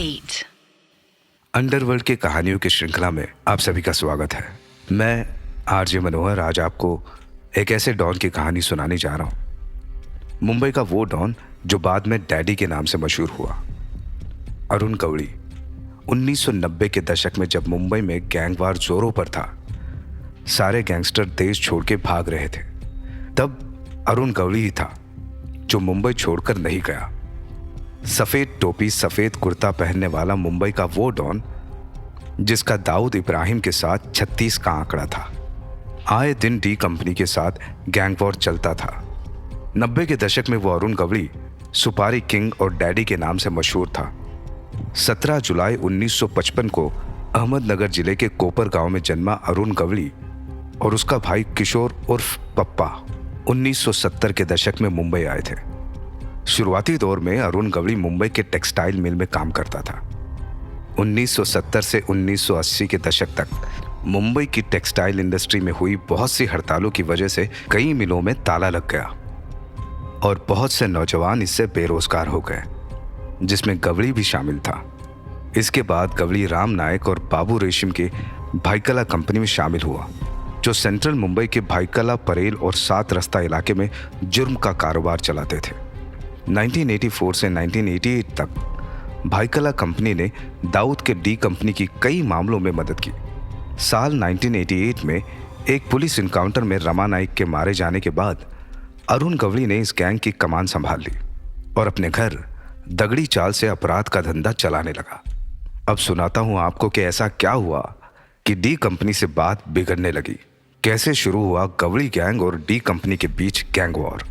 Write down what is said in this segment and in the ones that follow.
8. Underworld की कहानियों की श्रृंखला में आप सभी का स्वागत है। मैं आरजे मनोहर आज आपको एक ऐसे डॉन की कहानी सुनाने जा रहा हूं। मुंबई का वो डॉन जो बाद में डैडी के नाम से मशहूर हुआ, अरुण गवली। 1990 के दशक में जब मुंबई में गैंगवार जोरों पर था, सारे गैंगस्टर देश छोड़ के भाग रहे थे, तब अरुण गवली ही था जो मुंबई छोड़कर नहीं गया। सफेद टोपी सफेद कुर्ता पहनने वाला मुंबई का वो डॉन जिसका दाऊद इब्राहिम के साथ 36 का आंकड़ा था। आए दिन डी कंपनी के साथ गैंग वॉर चलता था। 90 के दशक में वो अरुण गवली सुपारी किंग और डैडी के नाम से मशहूर था। 17 जुलाई 1955 को अहमदनगर जिले के कोपर गांव में जन्मा अरुण गवली और उसका भाई किशोर उर्फ पप्पा 1970 के दशक में मुंबई आए थे। शुरुआती दौर में अरुण गवली मुंबई के टेक्सटाइल मिल में काम करता था। 1970 से 1980 के दशक तक मुंबई की टेक्सटाइल इंडस्ट्री में हुई बहुत सी हड़तालों की वजह से कई मिलों में ताला लग गया और बहुत से नौजवान इससे बेरोजगार हो गए, जिसमें गवली भी शामिल था। इसके बाद गवली राम नायक और बाबू रेशम के भाईकला कंपनी में शामिल हुआ, जो सेंट्रल मुंबई के भाईकला, परेल और 7 रस्ता इलाके में जुर्म का कारोबार चलाते थे। 1984 से 1988 तक भाईकला कंपनी ने दाऊद के डी कंपनी की कई मामलों में मदद की। साल 1988 में एक पुलिस इनकाउंटर में रमा नाइक के मारे जाने के बाद अरुण गवली ने इस गैंग की कमान संभाल ली और अपने घर दगड़ी चाल से अपराध का धंधा चलाने लगा। अब सुनाता हूं आपको कि ऐसा क्या हुआ कि डी कंपनी से बात बिगड़ने लगी। कैसे शुरू हुआ गवली गैंग और डी कंपनी के बीच गैंग वॉर।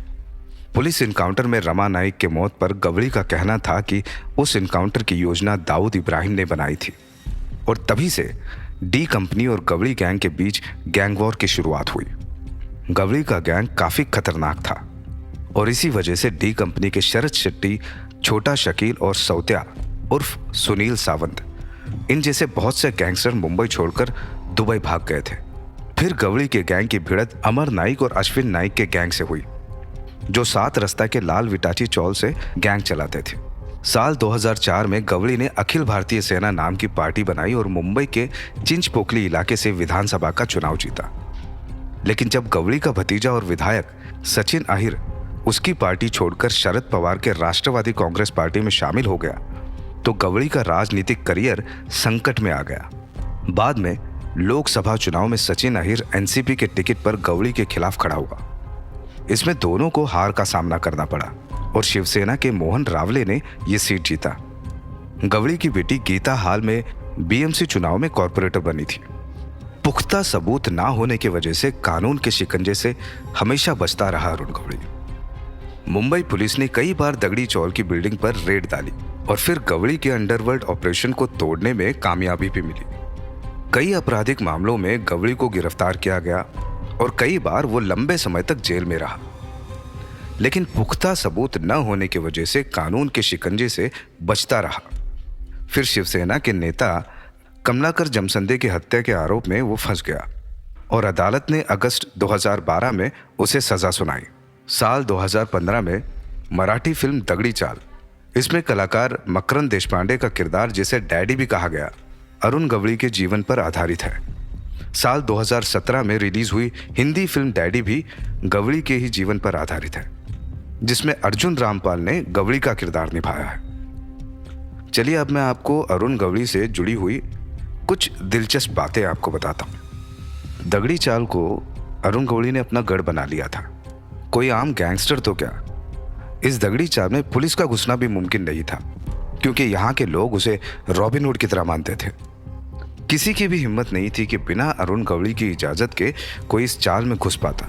पुलिस इनकाउंटर में रमा नाइक के मौत पर गवली का कहना था कि उस इनकाउंटर की योजना दाऊद इब्राहिम ने बनाई थी और तभी से डी कंपनी और गवली गैंग के बीच गैंग वॉर की शुरुआत हुई। गवली का गैंग काफी खतरनाक था और इसी वजह से डी कंपनी के शरद शेट्टी, छोटा शकील और सौत्या उर्फ सुनील सावंत, इन जैसे बहुत से गैंगस्टर मुंबई छोड़कर दुबई भाग गए थे। फिर गवली के गैंग की भिड़त अमर नाइक और अश्विन नाइक के गैंग से हुई, जो 7 रस्ता के लाल विटाची चौल से गैंग चलाते थे। साल 2004 में गवली ने अखिल भारतीय सेना नाम की पार्टी बनाई और मुंबई के चिंचपोकली इलाके से विधानसभा का चुनाव जीता। लेकिन जब गवली का भतीजा और विधायक सचिन अहिर उसकी पार्टी छोड़कर शरद पवार के राष्ट्रवादी कांग्रेस पार्टी में शामिल हो गया, तो गवली का राजनीतिक करियर संकट में आ गया। बाद में लोकसभा चुनाव में सचिन अहिर एनसीपी के टिकट पर गवली के खिलाफ खड़ा हुआ। इसमें दोनों को हार का सामना करना पड़ा और शिवसेना के मोहन रावले ने यह सीट जीता। गवली की बेटी गीता हाल में बीएमसी चुनाव में कॉर्पोरेटर बनी थी। पुख्ता सबूत ना होने की वजह से कानून के शिकंजे से हमेशा बचता रहा अरुण गवली। मुंबई पुलिस ने कई बार दगड़ी चौल की बिल्डिंग पर रेड डाली और फिर गवली के अंडरवर्ल्ड ऑपरेशन को तोड़ने में कामयाबी भी मिली। कई आपराधिक मामलों में गवली को गिरफ्तार किया गया और कई बार वो लंबे समय तक जेल में रहा, लेकिन पुख्ता सबूत न होने की वजह से कानून के शिकंजे से बचता रहा। फिर शिवसेना के नेता कमलाकर जमसंदे की हत्या के आरोप में वो फंस गया और अदालत ने अगस्त 2012 में उसे सजा सुनाई। साल 2015 में मराठी फिल्म दगड़ी चाल, इसमें कलाकार मकरंद देशपांडे का किरदार, जिसे डैडी भी कहा गया, अरुण गवली के जीवन पर आधारित है। साल 2017 में रिलीज हुई हिंदी फिल्म डैडी भी गवली के ही जीवन पर आधारित है, जिसमें अर्जुन रामपाल ने गवली का किरदार निभाया है। चलिए अब मैं आपको अरुण गवली से जुड़ी हुई कुछ दिलचस्प बातें आपको बताता हूं। दगड़ी चाल को अरुण गवली ने अपना गढ़ बना लिया था। कोई आम गैंगस्टर तो क्या, इस दगड़ी चाल में पुलिस का घुसना भी मुमकिन नहीं था, क्योंकि यहाँ के लोग उसे रॉबिनहुड की तरह मानते थे। किसी की भी हिम्मत नहीं थी कि बिना अरुण गवली की इजाजत के कोई इस चाल में घुस पाता।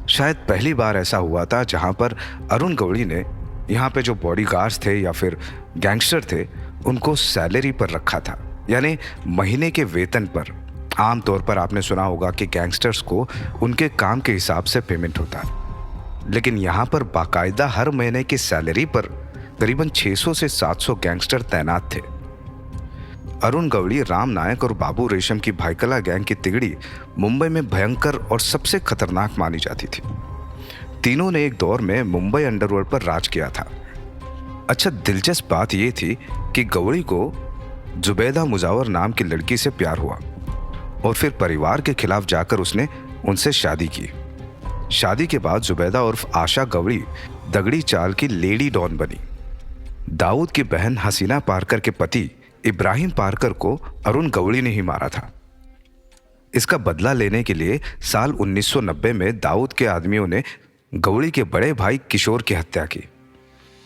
शायद पहली बार ऐसा हुआ था जहां पर अरुण गवली ने यहाँ पे जो बॉडीगार्ड्स थे या फिर गैंगस्टर थे, उनको सैलरी पर रखा था, यानी महीने के वेतन पर। आमतौर पर आपने सुना होगा कि गैंगस्टर्स को उनके काम के हिसाब से पेमेंट होता है, लेकिन यहाँ पर बाकायदा हर महीने की सैलरी पर करीबन 600 से 700 गैंगस्टर तैनात थे। अरुण गवली, राम नायक और बाबू रेशम की भाईकला गैंग की तिगड़ी मुंबई में भयंकर और सबसे खतरनाक मानी जाती थी। तीनों ने एक दौर में मुंबई अंडरवर्ल्ड पर राज किया था। अच्छा, दिलचस्प बात यह थी कि गौरी को जुबैदा मुजावर नाम की लड़की से प्यार हुआ और फिर परिवार के खिलाफ जाकर उसने उनसे शादी की। शादी के बाद जुबैदा उर्फ आशा गौरी दगड़ी चाल की लेडी डॉन बनी। दाऊद की बहन हसीना पारकर के पति इब्राहिम पारकर को अरुण गौरी ने ही मारा था। इसका बदला लेने के लिए साल 1990 में दाऊद के आदमियों ने गौरी के बड़े भाई किशोर की हत्या की।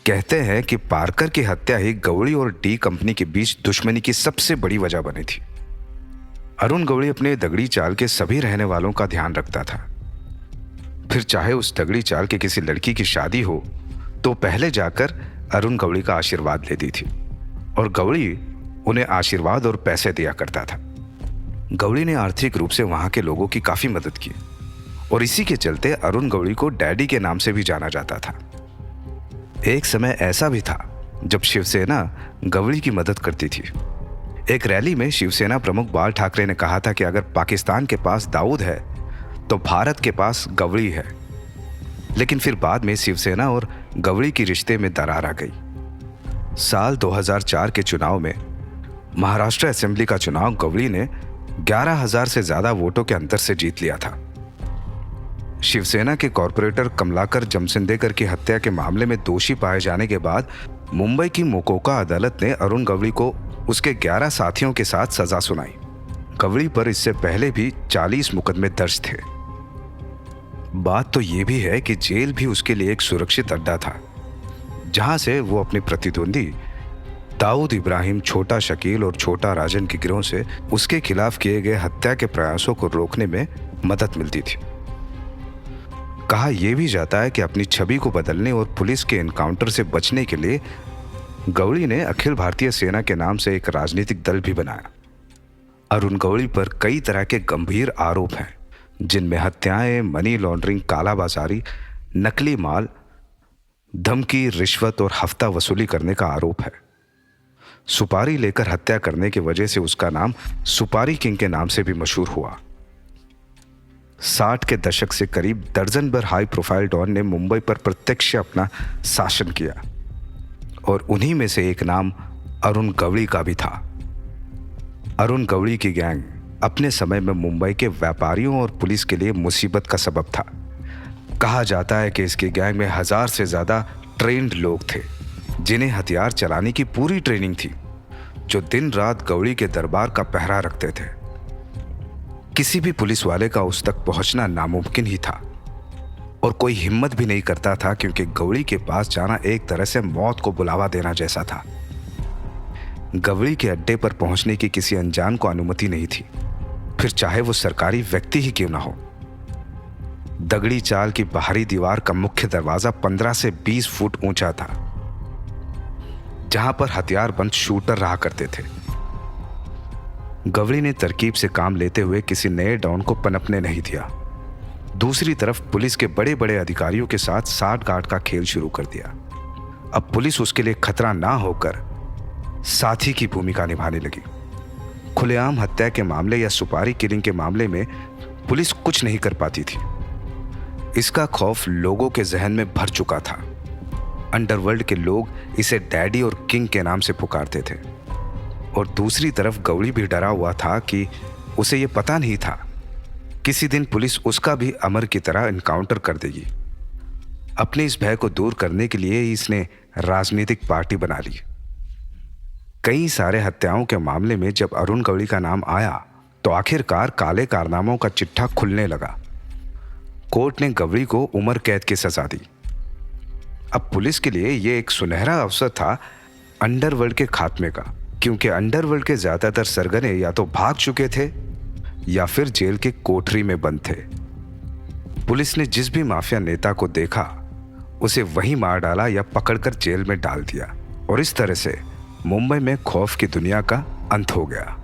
कहते हैं कि पारकर की हत्या ही गौरी और डी कंपनी के बीच दुश्मनी की सबसे बड़ी वजह बनी थी। अरुण गौरी अपने दगड़ी चाल के सभी रहने वालों का ध्यान रखता था। फिर चाहे उस दगड़ी चाल के किसी लड़की की शादी हो तो पहले जाकर अरुण गौरी का आशीर्वाद लेती थी और गौरी उन्हें आशीर्वाद और पैसे दिया करता था। गौरी ने आर्थिक रूप से वहां के लोगों की काफी मदद की और इसी के चलते अरुण गौरी को डैडी के नाम से भी जाना जाता था। एक समय ऐसा भी था जब शिवसेना गौरी की मदद करती थी। एक रैली में शिवसेना प्रमुख बाल ठाकरे ने कहा था कि अगर पाकिस्तान के पास दाऊद है तो भारत के पास गौरी है। लेकिन फिर बाद में शिवसेना और गौरी की रिश्ते में दरार आ गई। साल 2004 के चुनाव में महाराष्ट्र असेंबली का चुनाव गौरी ने 11,000 से ज्यादा वोटों के अंतर से जीत लिया था। शिवसेना के कॉरपोरेटर कमलाकर जमसिंदेकर की हत्या के मामले में दोषी पाए जाने के बाद मुंबई की मोकोका अदालत ने अरुण गौरी को उसके 11 साथियों के साथ सजा सुनाई। गौरी पर इससे पहले भी 40 मुकदमे दर्ज थे। बात तो यह भी है कि जेल भी उसके लिए एक सुरक्षित अड्डा था, जहां से वो अपने प्रतिद्वंदी दाऊद इब्राहिम, छोटा शकील और छोटा राजन के गिरोह से उसके खिलाफ किए गए हत्या के प्रयासों को रोकने में मदद मिलती थी। कहा यह भी जाता है कि अपनी छवि को बदलने और पुलिस के एनकाउंटर से बचने के लिए गौरी ने अखिल भारतीय सेना के नाम से एक राजनीतिक दल भी बनाया। अरुण गौरी पर कई तरह के गंभीर आरोप हैं, जिनमें हत्याएं, मनी लॉन्ड्रिंग, कालाबाजारी, नकली माल, धमकी, रिश्वत और हफ्ता वसूली करने का आरोप है। सुपारी लेकर हत्या करने की वजह से उसका नाम सुपारी किंग के नाम से भी मशहूर हुआ। 60 के दशक से करीब दर्जन भर हाई प्रोफाइल डॉन ने मुंबई पर प्रत्यक्ष अपना शासन किया और उन्हीं में से एक नाम अरुण गौरी का भी था। अरुण गौरी की गैंग अपने समय में मुंबई के व्यापारियों और पुलिस के लिए मुसीबत का सबब था। कहा जाता है कि इसकी गैंग में 1000 से ज्यादा ट्रेंड लोग थे, जिन्हें हथियार चलाने की पूरी ट्रेनिंग थी, जो दिन रात गौरी के दरबार का पहरा रखते थे। किसी भी पुलिस वाले का उस तक पहुंचना नामुमकिन ही था और कोई हिम्मत भी नहीं करता था, क्योंकि गौरी के पास जाना एक तरह से मौत को बुलावा देना जैसा था। गौरी के अड्डे पर पहुंचने की किसी अनजान को अनुमति नहीं थी, फिर चाहे वो सरकारी व्यक्ति ही क्यों ना हो। दगड़ी चाल की बाहरी दीवार का मुख्य दरवाजा 15 से 20 फुट ऊंचा था, जहां पर हथियारबंद शूटर रहा करते थे। गौरी ने तरकीब से काम लेते हुए किसी नए डॉन को पनपने नहीं दिया। दूसरी तरफ पुलिस के बड़े बड़े अधिकारियों के साथ साठ गांठ का खेल शुरू कर दिया। अब पुलिस उसके लिए खतरा ना होकर साथी की भूमिका निभाने लगी। खुलेआम हत्या के मामले या सुपारी किलिंग के मामले में पुलिस कुछ नहीं कर पाती थी। इसका खौफ लोगों के जहन में भर चुका था। अंडरवर्ल्ड के लोग इसे डैडी और किंग के नाम से पुकारते थे और दूसरी तरफ गौरी भी डरा हुआ था कि उसे यह पता नहीं था किसी दिन पुलिस उसका भी अमर की तरह एनकाउंटर कर देगी। अपने इस भय को दूर करने के लिए इसने राजनीतिक पार्टी बना ली। कई सारे हत्याओं के मामले में जब अरुण गौरी का नाम आया तो आखिरकार काले कारनामों का चिट्ठा खुलने लगा। कोर्ट ने गौरी को उम्र कैद की सजा दी। अब पुलिस के लिए यह एक सुनहरा अवसर था अंडरवर्ल्ड के खात्मे का, क्योंकि अंडरवर्ल्ड के ज्यादातर सरगने या तो भाग चुके थे या फिर जेल के कोठरी में बंद थे। पुलिस ने जिस भी माफिया नेता को देखा उसे वहीं मार डाला या पकड़कर जेल में डाल दिया और इस तरह से मुंबई में खौफ की दुनिया का अंत हो गया।